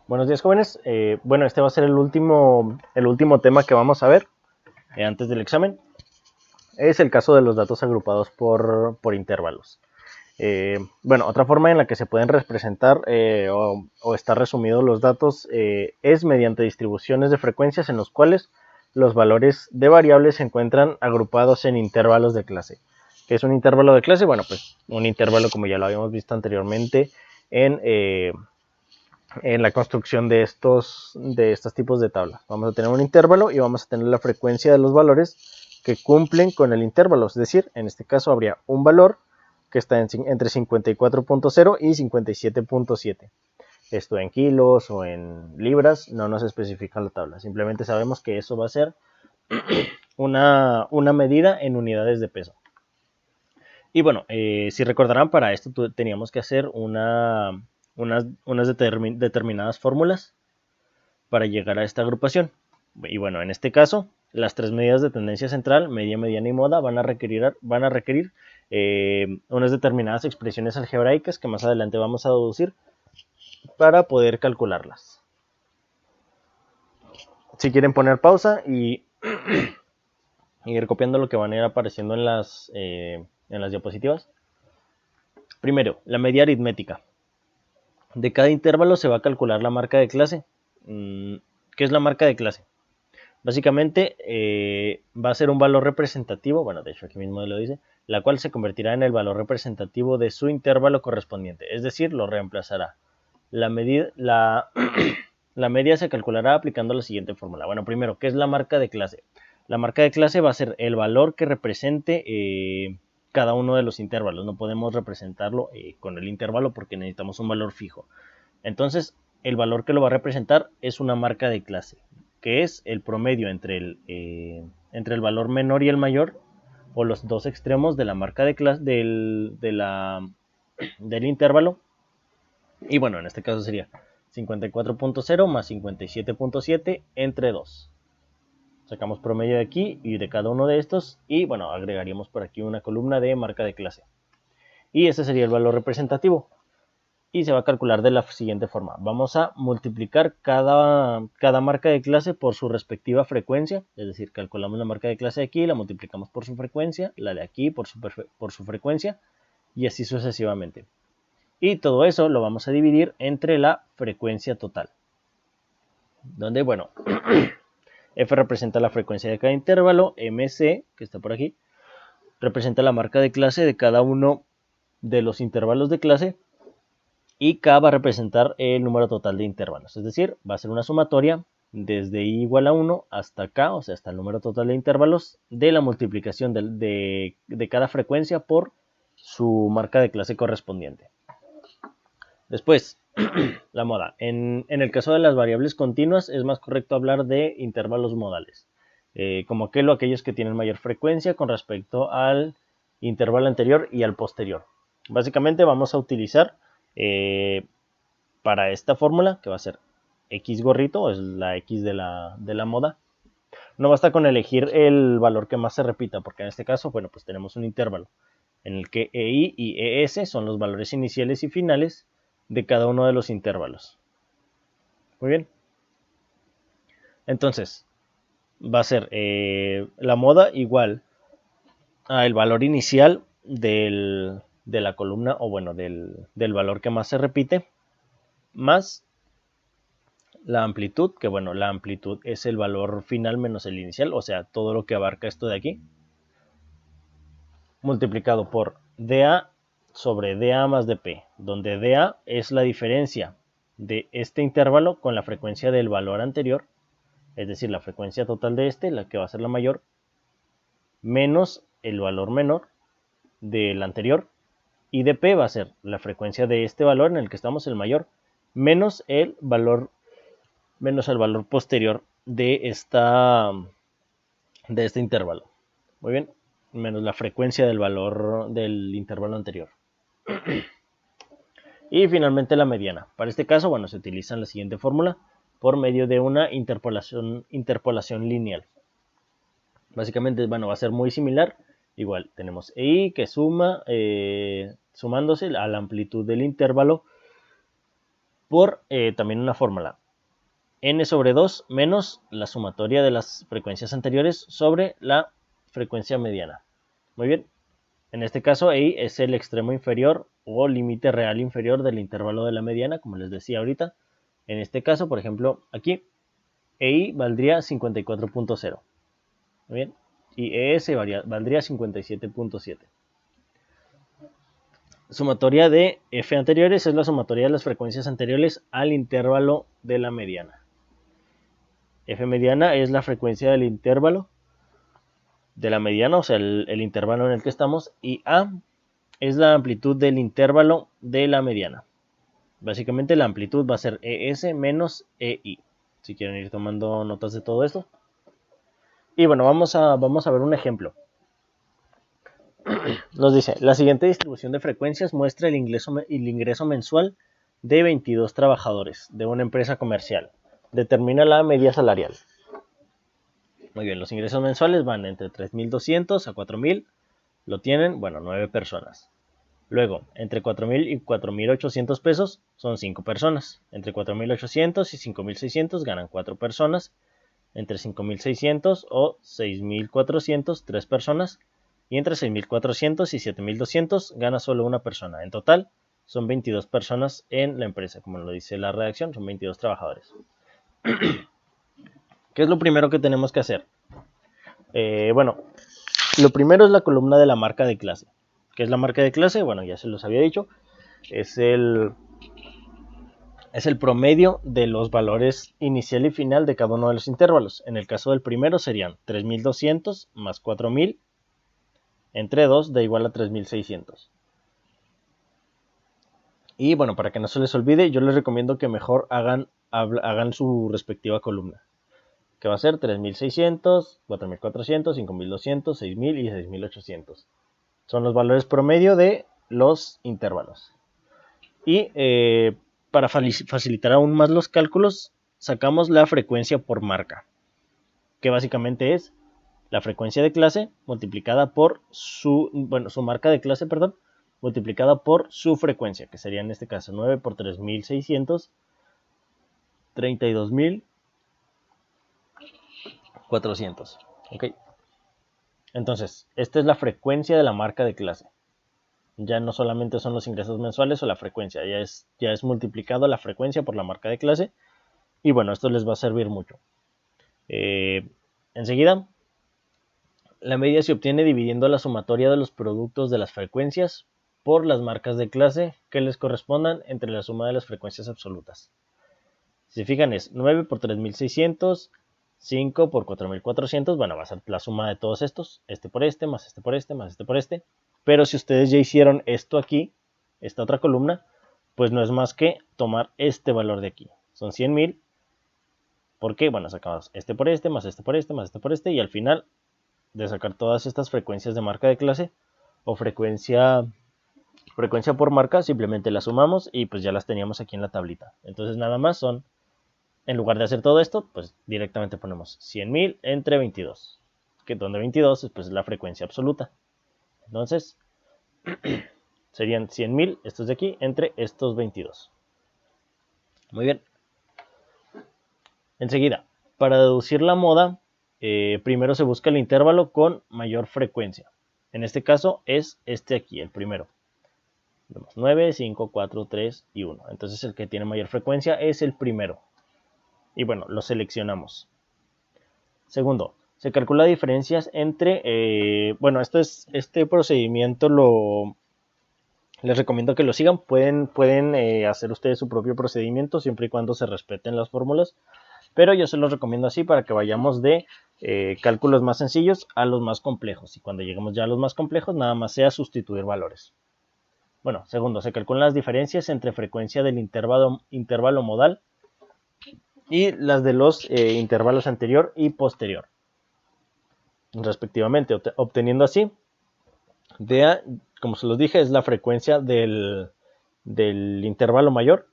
Buenos días, jóvenes. Bueno, este va a ser el último tema que vamos a ver antes del examen. Es el caso de los datos agrupados por intervalos. Bueno, otra forma en la que se pueden representar o estar resumidos los datos es mediante distribuciones de frecuencias en los cuales los valores de variables se encuentran agrupados en intervalos de clase. ¿Qué es un intervalo de clase? Bueno, pues un intervalo, como ya lo habíamos visto anteriormente, en, eh, en la construcción de estos tipos de tablas. Vamos a tener un intervalo y vamos a tener la frecuencia de los valores que cumplen con el intervalo. Es decir, en este caso habría un valor que está entre 54.0 y 57.7. Esto en kilos o en libras no nos especifica la tabla. Simplemente sabemos que eso va a ser una medida en unidades de peso. Y bueno, si recordarán, para esto teníamos que hacer unas determinadas fórmulas para llegar a esta agrupación. Y bueno, en este caso, las tres medidas de tendencia central, media, mediana y moda van a requerir unas determinadas expresiones algebraicas que más adelante vamos a deducir para poder calcularlas. Si quieren poner pausa y ir copiando lo que van a ir apareciendo en las diapositivas. Primero, la media aritmética. De cada intervalo se va a calcular la marca de clase. ¿Qué es la marca de clase? Básicamente va a ser un valor representativo, bueno, de hecho aquí mismo lo dice, la cual se convertirá en el valor representativo de su intervalo correspondiente, es decir, lo reemplazará. La media se calculará aplicando la siguiente fórmula. Bueno, primero, ¿qué es la marca de clase? La marca de clase va a ser el valor que represente cada uno de los intervalos. No podemos representarlo con el intervalo porque necesitamos un valor fijo. Entonces, el valor que lo va a representar es una marca de clase, que es el promedio entre el valor menor y el mayor, o los dos extremos de la marca de clase del intervalo. Y bueno, en este caso sería 54.0 más 57.7 entre 2. Sacamos promedio de aquí y de cada uno de estos y bueno, agregaríamos por aquí una columna de marca de clase. Y ese sería el valor representativo. Y se va a calcular de la siguiente forma. Vamos a multiplicar cada marca de clase por su respectiva frecuencia, es decir, calculamos la marca de clase de aquí, la multiplicamos por su frecuencia, la de aquí por su frecuencia, y así sucesivamente. Y todo eso lo vamos a dividir entre la frecuencia total, donde, bueno, F representa la frecuencia de cada intervalo, MC, que está por aquí, representa la marca de clase de cada uno de los intervalos de clase, y K va a representar el número total de intervalos, es decir, va a ser una sumatoria desde I igual a 1 hasta K, o sea, hasta el número total de intervalos, de la multiplicación de cada frecuencia por su marca de clase correspondiente. Después, la moda. En el caso de las variables continuas es más correcto hablar de intervalos modales, como aquellos que tienen mayor frecuencia con respecto al intervalo anterior y al posterior. Básicamente vamos a utilizar para esta fórmula, que va a ser X gorrito, es la X de la moda. No basta con elegir el valor que más se repita, porque en este caso, bueno, pues tenemos un intervalo en el que EI y ES son los valores iniciales y finales de cada uno de los intervalos. Muy bien. Entonces, va a ser la moda igual al valor inicial de la columna, o bueno, del valor que más se repite, más la amplitud, que bueno, la amplitud es el valor final menos el inicial, o sea, todo lo que abarca esto de aquí, multiplicado por dA sobre dA más dP, donde dA es la diferencia de este intervalo con la frecuencia del valor anterior, es decir, la frecuencia total de este, la que va a ser la mayor, menos el valor menor del anterior, y dP va a ser la frecuencia de este valor en el que estamos, el mayor, menos el valor posterior de este intervalo. Muy bien, menos la frecuencia del valor del intervalo anterior. Y finalmente la mediana. Para este caso, bueno, se utiliza la siguiente fórmula por medio de una interpolación lineal. Básicamente, bueno, va a ser muy similar. Igual, tenemos EI que sumándose a la amplitud del intervalo por también una fórmula. N sobre 2 menos la sumatoria de las frecuencias anteriores sobre la frecuencia mediana. Muy bien. En este caso, EI es el extremo inferior o límite real inferior del intervalo de la mediana, como les decía ahorita. En este caso, por ejemplo, aquí, EI valdría 54.0. Muy bien. Y ES valdría 57.7. Sumatoria de F anteriores es la sumatoria de las frecuencias anteriores al intervalo de la mediana. F mediana es la frecuencia del intervalo de la mediana, o sea, el intervalo en el que estamos, y A es la amplitud del intervalo de la mediana. Básicamente la amplitud va a ser ES menos EI. Si quieren ir tomando notas de todo esto. Y bueno, vamos a ver un ejemplo. Nos dice, la siguiente distribución de frecuencias muestra el ingreso mensual de 22 trabajadores de una empresa comercial. Determina la media salarial. Muy bien, los ingresos mensuales van entre 3.200 a 4.000. Lo tienen, bueno, 9 personas. Luego, entre 4.000 y 4.800 pesos son 5 personas. Entre 4.800 y 5.600 ganan 4 personas. Entre 5.600 o 6.400, 3 personas. Y entre 6.400 y 7.200 gana solo una persona. En total, son 22 personas en la empresa. Como lo dice la redacción, son 22 trabajadores. ¿Qué es lo primero que tenemos que hacer? Bueno, lo primero es la columna de la marca de clase. ¿Qué es la marca de clase? Bueno, ya se los había dicho. Es el promedio de los valores inicial y final de cada uno de los intervalos. En el caso del primero serían 3.200 más 4.000 entre 2 da igual a 3.600. Y bueno, para que no se les olvide, yo les recomiendo que mejor hagan su respectiva columna, que va a ser 3.600, 4.400, 5.200, 6.000 y 6.800. Son los valores promedio de los intervalos. Y para facilitar aún más los cálculos, sacamos la frecuencia por marca, que básicamente es la frecuencia de clase multiplicada por su marca de clase, multiplicada por su frecuencia, que sería en este caso 9 por 3.600, 32.400. ¿Ok? Entonces, esta es la frecuencia de la marca de clase. Ya no solamente son los ingresos mensuales o la frecuencia, ya es multiplicado la frecuencia por la marca de clase. Y bueno, esto les va a servir mucho. Enseguida, la media se obtiene dividiendo la sumatoria de los productos de las frecuencias por las marcas de clase que les correspondan entre la suma de las frecuencias absolutas. Si se fijan, es 9 por 3.600, 5 por 4.400, bueno, va a ser la suma de todos estos, este por este, más este por este, más este por este. Pero si ustedes ya hicieron esto aquí, esta otra columna, pues no es más que tomar este valor de aquí. Son 100.000, porque, bueno, sacamos este por este, más este por este, más este por este, y al final de sacar todas estas frecuencias de marca de clase o frecuencia por marca, simplemente las sumamos y pues ya las teníamos aquí en la tablita. Entonces nada más son, en lugar de hacer todo esto, pues directamente ponemos 100.000 entre 22, que donde 22 pues, es la frecuencia absoluta. Entonces serían 100.000, estos de aquí, entre estos 22. Muy bien. Enseguida, para deducir la moda, primero se busca el intervalo con mayor frecuencia. En este caso es este aquí, el primero. 9, 5, 4, 3 y 1. Entonces el que tiene mayor frecuencia es el primero. Y bueno, lo seleccionamos. Segundo, se calcula diferencias entre... este procedimiento les recomiendo que lo sigan. Pueden hacer ustedes su propio procedimiento siempre y cuando se respeten las fórmulas. Pero yo se los recomiendo así para que vayamos de cálculos más sencillos a los más complejos. Y cuando lleguemos ya a los más complejos, nada más sea sustituir valores. Bueno, segundo, se calculan las diferencias entre frecuencia del intervalo modal y las de los intervalos anterior y posterior, respectivamente, obteniendo así, como se los dije, es la frecuencia del intervalo mayor,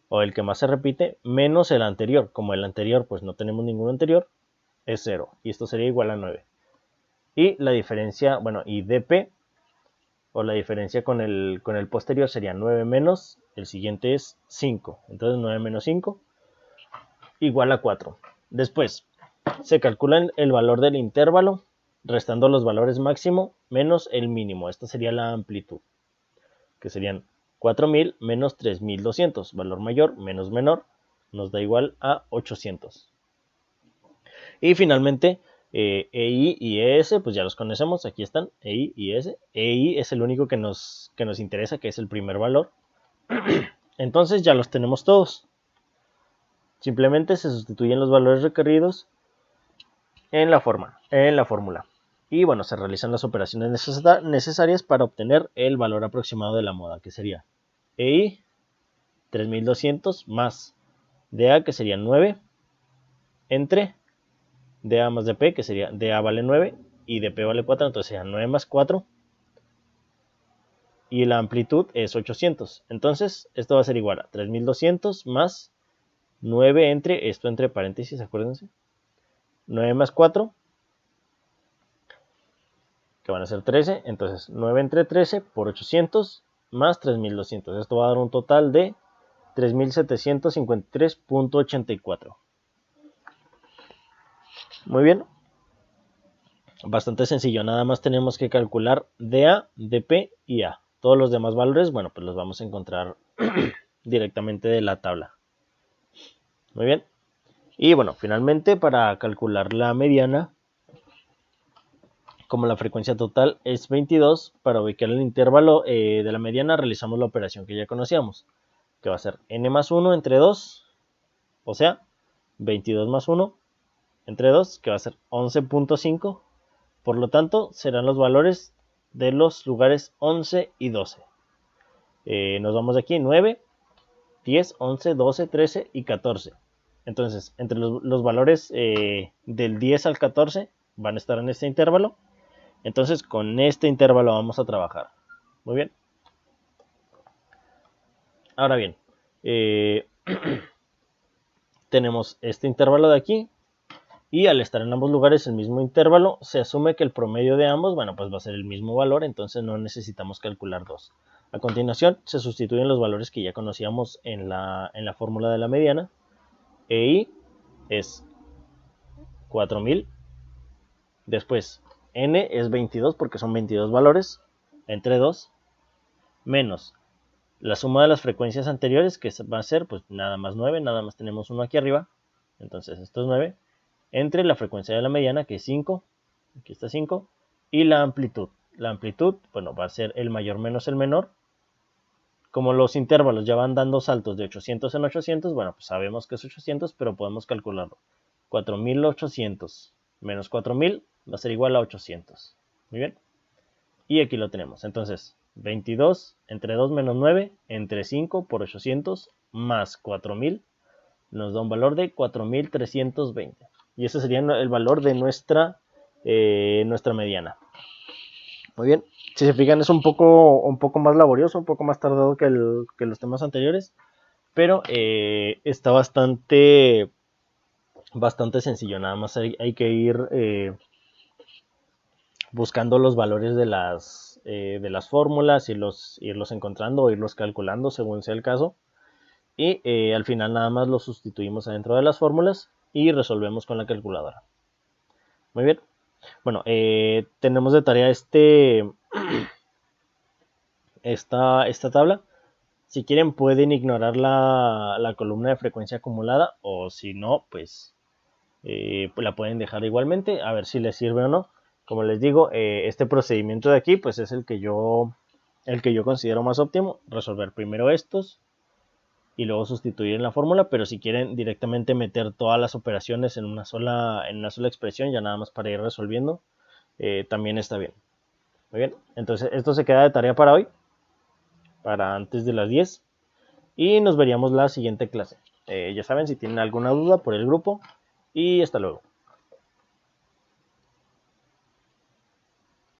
o el que más se repite, menos el anterior. Como el anterior, pues no tenemos ningún anterior, es 0, y esto sería igual a 9. Y la diferencia, y dp, o la diferencia con el posterior sería 9 menos, el siguiente es 5. Entonces 9 menos 5 igual a 4. Después se calcula el valor del intervalo, restando los valores máximo menos el mínimo. Esta sería la amplitud, que serían 4000 menos 3200. Valor mayor menos menor nos da igual a 800. Y finalmente, EI y ES, pues ya los conocemos, aquí están, EI y ES. EI es el único que nos interesa, que es el primer valor. Entonces ya los tenemos todos. Simplemente se sustituyen los valores requeridos en la fórmula. Y bueno, se realizan las operaciones necesarias para obtener el valor aproximado de la moda, que sería EI 3200 más DA, que sería 9, entre DA más DP, que sería DA vale 9 y DP vale 4, entonces sería 9 más 4. Y la amplitud es 800. Entonces, esto va a ser igual a 3200 más 9 entre paréntesis, acuérdense. 9 más 4, que van a ser 13. Entonces, 9 entre 13 por 800 más 3200. Esto va a dar un total de 3753.84. Muy bien. Bastante sencillo. Nada más tenemos que calcular DA, DP y A. Todos los demás valores, bueno, pues los vamos a encontrar directamente de la tabla. Muy bien. Y bueno, finalmente para calcular la mediana, como la frecuencia total es 22, para ubicar el intervalo de la mediana realizamos la operación que ya conocíamos, que va a ser n más 1 entre 2, o sea, 22 más 1 entre 2, que va a ser 11.5. Por lo tanto, serán los valores de los lugares 11 y 12. Nos vamos de aquí, 9, 10, 11, 12, 13 y 14. Entonces, entre los valores del 10 al 14 van a estar en este intervalo. Entonces, con este intervalo vamos a trabajar. Muy bien. Ahora bien, tenemos este intervalo de aquí. Y al estar en ambos lugares el mismo intervalo, se asume que el promedio de ambos, bueno, pues va a ser el mismo valor, entonces no necesitamos calcular dos. A continuación, se sustituyen los valores que ya conocíamos en la fórmula de la mediana. EI es 4000. Después, N es 22 porque son 22 valores entre 2, menos la suma de las frecuencias anteriores, que va a ser pues nada más 9, nada más tenemos uno aquí arriba, entonces esto es 9, entre la frecuencia de la mediana, que es 5, aquí está 5, y la amplitud. La amplitud, bueno, va a ser el mayor menos el menor. Como los intervalos ya van dando saltos de 800 en 800, bueno, pues sabemos que es 800, pero podemos calcularlo. 4800 menos 4000 va a ser igual a 800. Muy bien. Y aquí lo tenemos. Entonces, 22 entre 2 menos 9 entre 5 por 800 más 4000 nos da un valor de 4320. Y ese sería el valor de nuestra mediana. Muy bien. Si se fijan, es un poco más laborioso, un poco más tardado que los temas anteriores. Pero está bastante sencillo. Nada más hay que ir buscando los valores de las fórmulas, irlos encontrando o irlos calculando según sea el caso. Y al final nada más los sustituimos adentro de las fórmulas y resolvemos con la calculadora. Muy bien. Bueno, tenemos de tarea esta tabla. Si quieren pueden ignorar la columna de frecuencia acumulada, o si no, pues la pueden dejar igualmente, a ver si les sirve o no. Como les digo, este procedimiento de aquí pues es el que yo considero más óptimo, resolver primero estos y luego sustituir en la fórmula, pero si quieren directamente meter todas las operaciones en una sola expresión, ya nada más para ir resolviendo, también está bien. Muy bien, entonces esto se queda de tarea para hoy, para antes de las 10, y nos veríamos la siguiente clase. Ya saben, si tienen alguna duda por el grupo, y hasta luego.